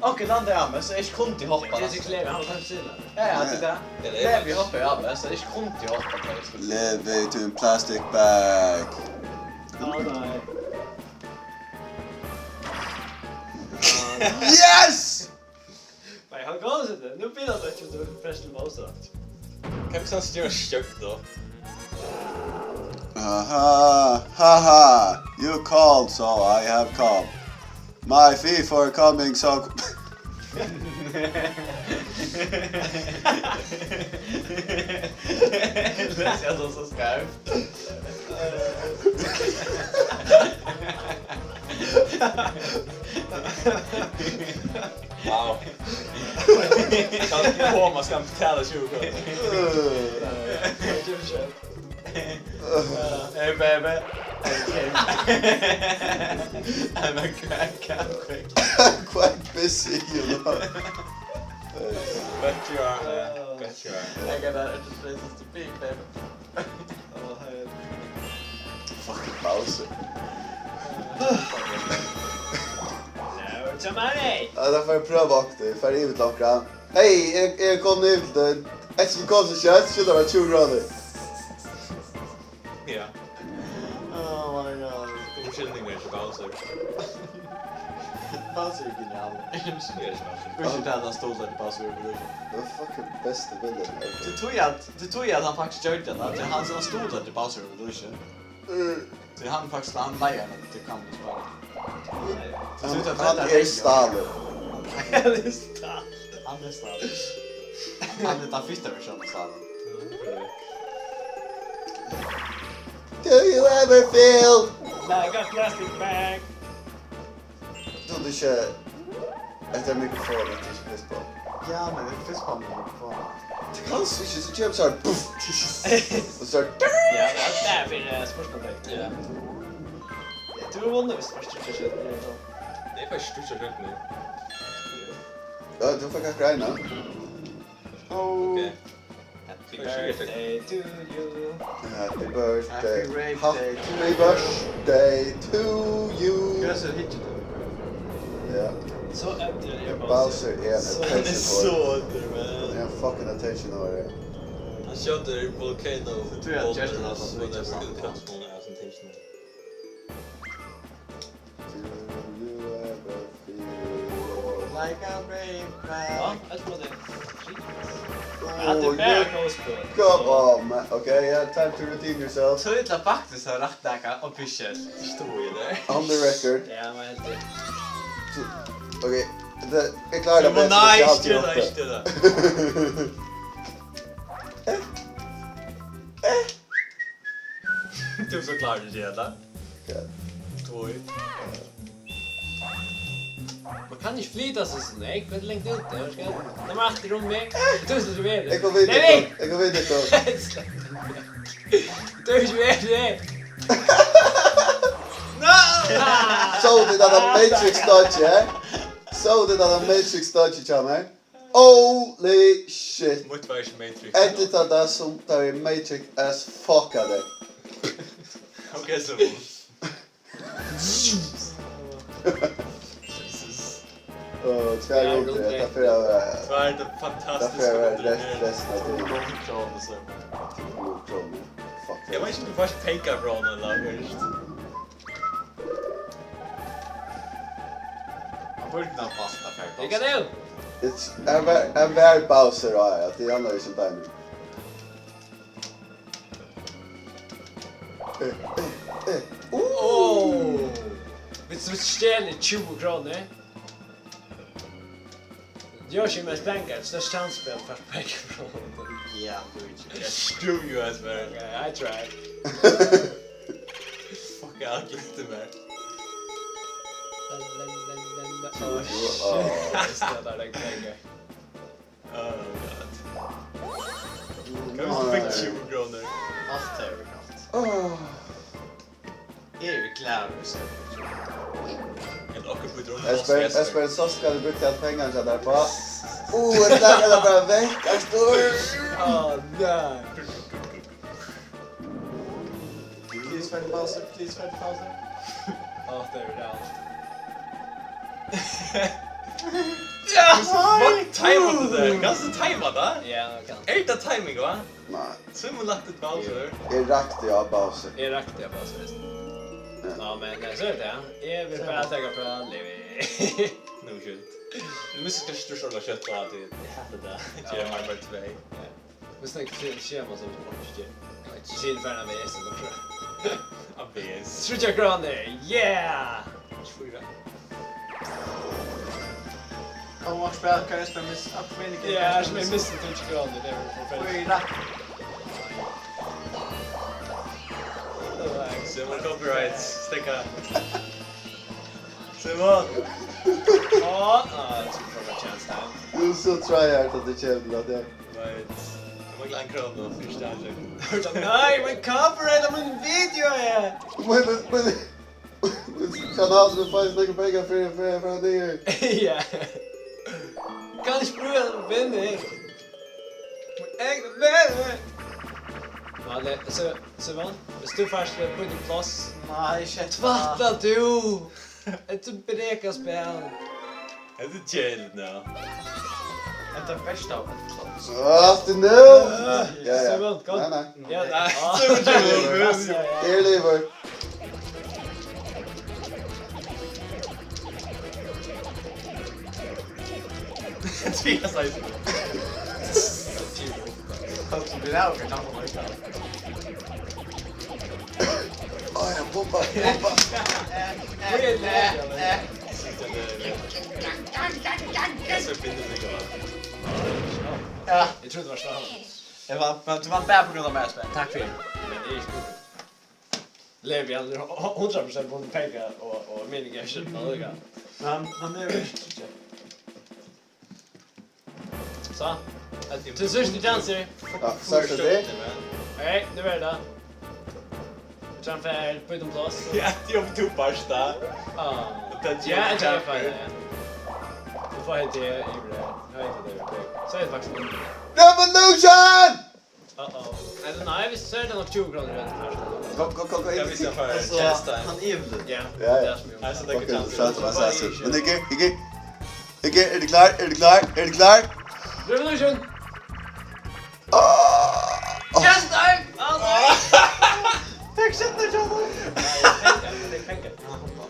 Onkel Andrias, så ikke kom til hoppa. Det er Levi, han tar siden. Ja, det. Levi hopper av, så ikke kom til hoppa. Levi to en plastic bag. Nej. Yes! Nej, han går sig det. Nu blir det inte du förresten motstånd. Kan vi sånn styre støkt da? Haha, you called, so I have come. My fee for coming, so... Det ser så skarpt. Wow. Kan inte på man ska betala 20 kronor. Hey baby. I'm a crack quick. I'm quite busy, you know. Bet you are. Bet you are. I got that just places to be, baby. Oh, hey. Fucking Bowser. No, it's a money. Ja, da får jeg prøve aktivt, for jeg ut akkurat. Hei, jeg kom ned til den. Et som kom til kjøtt, så det var 20 grader. Ja. Oh my god. Unnskyldninger til Bowser. Bowser är genial. Unnskyld at han stod der til Bowser. Det var fucking beste bildet. Du tror at han faktisk gjør det, at han stod der til Bowser Revolution. Så han faktisk han leier til kampen spara. Han er stadig. Han är stark. Han er stadig. Han er den første versjonen stadig. Do you ever feel? Like a plastic bag. Du ikke... Etter mikrofonen, det er ikke fisk på. Ja, men det er først på mikrofonen. Det kan ikke, så kommer så her, puff! Og så Ja, det är för sportkontakt. Ja. Jag tror vunnet hvis först inte kött. Det er faktisk stort sett nu. Ja, du får kanskje regna. Okej. Happy birthday to you. Happy birthday. Happy birthday Happy birthday to you. Hur så hittar du? Ja. Så äntligen är Bowser är en Så han är attention så whore. under, man. Han är en fucking attention whore. Han körde Volcano. Så tror jag att Justin har sånt det skulle kraftmål är som tension. Do you ever feel? Like a brave Ja, man. jag tror det. Ja, det är bär konstspel. Come on, man. Okay, yeah, time to redeem yourself. Så det faktiskt har rätt där officiellt. Förstår ju det. On the record. Ja, men helt det. Okej, jag klarar det bäst. Nice, det där. Du så klarar du det eller? Två. Man kan inte flyta så snägt, men längt ut det. Jag ska... De har alltid rum med. Du är så vidare. Jag går vidare. Nej! Jag går vidare då. Du är så vidare. Så det där Matrix dodge, ja? Så det där Matrix dodge, chamar. Holy shit. Motivation Matrix. Ett av det som tar Matrix as fuckade. Okej, så. Ska jag gå det? Därför jag... Så är det fantastiskt. Därför jag resten av tiden. Fuck. Jag vet inte om du först pekar på honom eller först. Han borde inte ha fasta färg. Vilka du? En värd Bowser har jag. Det handlar ju som där nu. Åh! Vet du stjäl 20 kronor? Gör sig mest pengar, störst chansspel för pengar från honom. Ja, jag stod ju Esbern. Okay, I tried. Fuck, jag har inte mer. Oh shit, jag där lägger pengar. Oh god. Kan vi fick 20 kronor? Allt är överkallt. Är vi klara med så? En okkum på drömmen. Esbern så ska du bruka allt pengar så där på. Det där är bara väck. Åh nej. Please find the Bowser, please find the Bowser. Ja, det är det allt. Ja! Fuck, timar det där. Ganska tajma det. Ja, kan. Är det timing va? Nej. Símun lagt ett Bowser. Jag rakte jag Bowser. Jag rakte jag bara så visst. Ja, men så är det. Jag vill bara ta på Levi. No shit. Du måste kanske största kött och alltid. Jag hade det. Jag är Marvel 2. Men snägt schema som du måste. Sin färna med hästen också. ABS. Skjuta graner. Yeah! Skjuta. Och vad spelar kan jag spela miss up med Ja, jag är missing 20 grader där för Fyra. Símun copyrights. Sticka. Símun. Ja, jag tror på en chans här. Du är så tryhard att det känner att det. Right. Jag var glad kram då första gången. Nej, men copyright om en video är. Men kanalen är faktiskt några pengar för det. Ja. Kan inte prova vänner. Egna vänner. Ja, det så man. Du först på din plats. Nej, shit. Tvatta du. Ett breka spel. Är det chill nu? Det är bästa av ett Alltid nu! Ja, Símun, kom. Nej, nej. Ja, Nej, Símun Símun. Er lever. Tvinga sig. Så blir det här och kan få mig. Jag bomba. Ja. Jag tror det var snart. Du vann bär på grund av mig, Esbern. Tack för det. Men det är ju skoj. Levi hade 100% på pengar och meningen köpt på öga. Han är väl Så. Till sist danser. Ja, sagt att det. Nej, nu är det. Transfer på utom plats. Ja, jag tog första. Ja, det är fan. Du får inte i det. Jag vet inte det. Så är det faktiskt. Revolution! Eller nej, vi ser den av 20 grader runt här. Gå Jag in. visste för Alltså, chest time. han är evil. Ja, Ja, det ja. är som jag Alltså, gjorde. det kan Okej, chans. så att det. Men Ike, är du klar? Är du klar? Är du klar? Revolution! Åh! Just time! Tack så mycket, John. Det är pengar.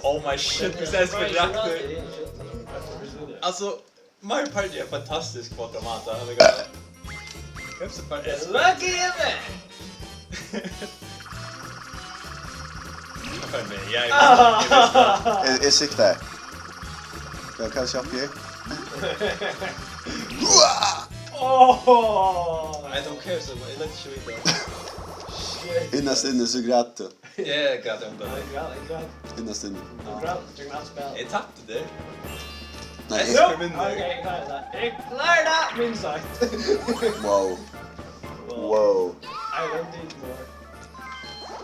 Oh my shit, vi ses för drakter. Alltså, Mario Party är fantastisk på automata. Jag är så bara Lucky man! för mig. Jag är Jag siktar. Jag kan köpa ju. Oh! I don't care so much. Let's show it. Innerst inne så grät du. Yeah, got him. Innerst inne. Jag tappade det. Nej. Okej, klar det, minst sagt. Wow. Wow. I don't need more.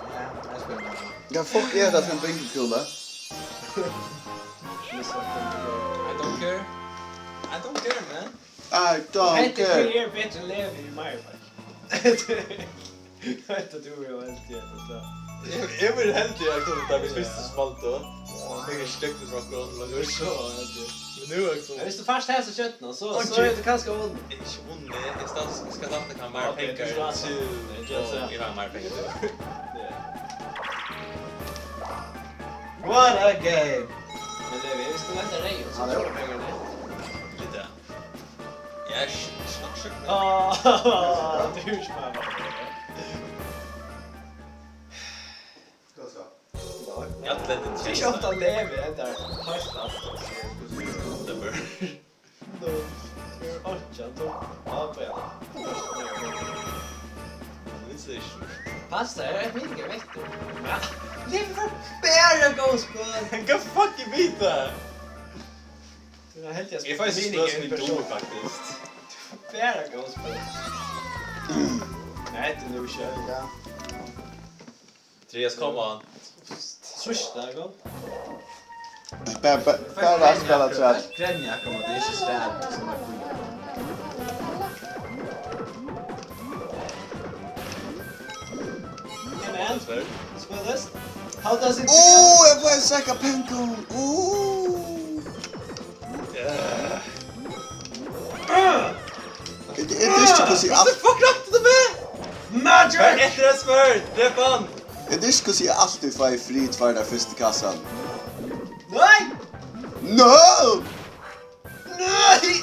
Ja, Esbern. Vad fuck är det för en bänkkula? I don't care. I don't care, man. I don't care. Det är bättre Levi i Mario Party. Jag vet att du vill helt jättebra. Jag vill helt göra klart där vi första spalt då. Jag stökte från skolan. Det var så. Men nu också. Jag visste först här så köttna så är det ganska ond. Inte ond. Jag ska starta kan mer pengar till. Jag har mer pengar till. What a game! Men Levi, vi ska vänta dig och så får du pengarna. Lite. Jag snackar. Du smör. Jag har inte Det är känsla. ofta Levi där höstas. Det bör. Pasta är rätt mycket, vet du. Levi får bära gåspel. Go fuck you bita! Det är helt Jag är faktiskt slös med dom faktiskt. Bära gåspel. Nej, inte nu kör jag. Andrias, come on. Swish där gång. Bara spela trash. Grenja kommer det är system som är skit. Man, spell this. How does it Oh, jag får en säkra penkon. Oh! Yeah. Det är inte hur sig allt. Fuck rakte du med? Magic! Efter Esbern, drepp han! Det är inte hur sig alltid får fri för den första kassan. Nej! No! Nej!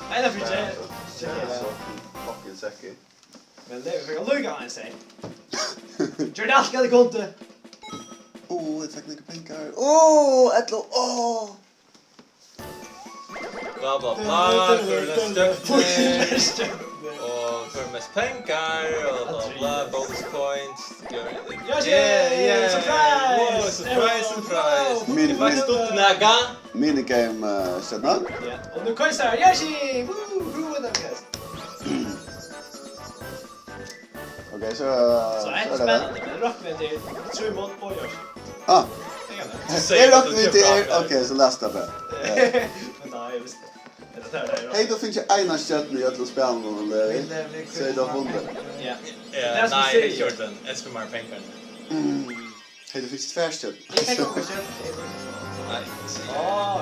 Nej, det finns inte. Fucking säkert. Men Levi fick lugga han sig. Gör det allt det kunde. Jag fick några pengar. Ettlo. Bla bla bla, för den stökning. Och för mest pengar och bla bla, bonus points. Yeah, surprise! Wow, surprise! Min- Det är faktiskt stort näga. Minigame sedna. Ja, och nu konstar Yoshi! Woo! Woo, det är Okej, så Så är det spännande, men rockar vi till 3 mål på Yoshi. Ah, Säger är att det du vi ska till? prata. Okej, så läs det. Men nej, visst. Det där är Hej, då finns ju ena kötten i att spela någon Levi. Så är det vunnit. Ja. Nej, jag har kört den. Esbern har pengar. Hej, då finns tvärkött. Nej,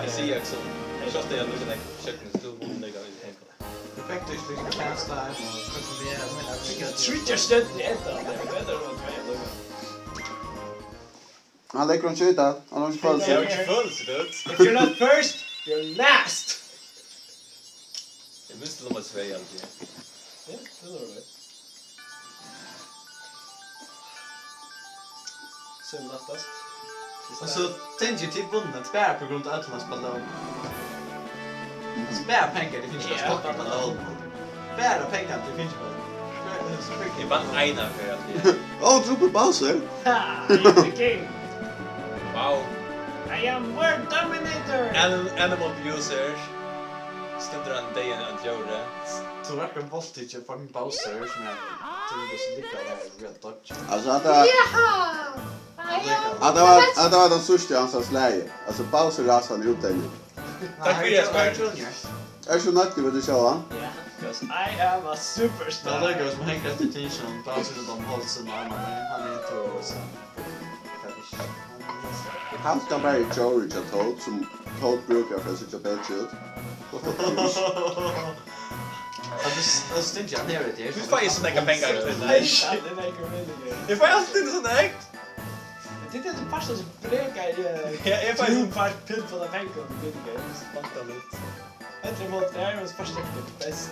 jag ser också. Jag köpte jag nog den köket så vunnit jag i pengar. Perfekt utstyrt känsla och kontrollera mina Jag tror jag stöd det ändå. Det är det vad jag luggar. Han lägger en skjuta. Han har inte följt Jag är sig. inte full så det. If you're not first, you're last. Jag måste de att säga alltid. Ja, det är det. Sömnattast. Och så tänkte jag typ vunnet bara på grund av att man spelar. Spär pengar, det finns ju stoppar på lån. Spär pengar, det finns ju. Det är bara ena för alltid. Drop it Bowser. Ha! I'm the king. Wow. I am world dominator. Animal abusers. Stunder han dig att göra det. Så verkar voltage och fucking Bowser som jag tror så lika där rätt dodge. Alltså att det var den största hans läge. Alltså Bowser rasade ut den. Tack för det, Esbern. Är så nöjd med det show, va? Yeah, because I am a superstar. Det lägger oss med Henk efter t-shirt. Bowser de håller sina armar. Han är inte och så. Han ska bara i George att Toad som Toad brukar för sitt bättre ut. Jag stänkte jag ner det. Du får ju snäcka pengar till Nej, dig. shit, det verkar väldigt. Jag får alltid en sån här. Det är inte första som blekar i. Jag är faktiskt en fast pill på den pengen. Det är fattar lite. Ett emot det är hans första klipp bäst.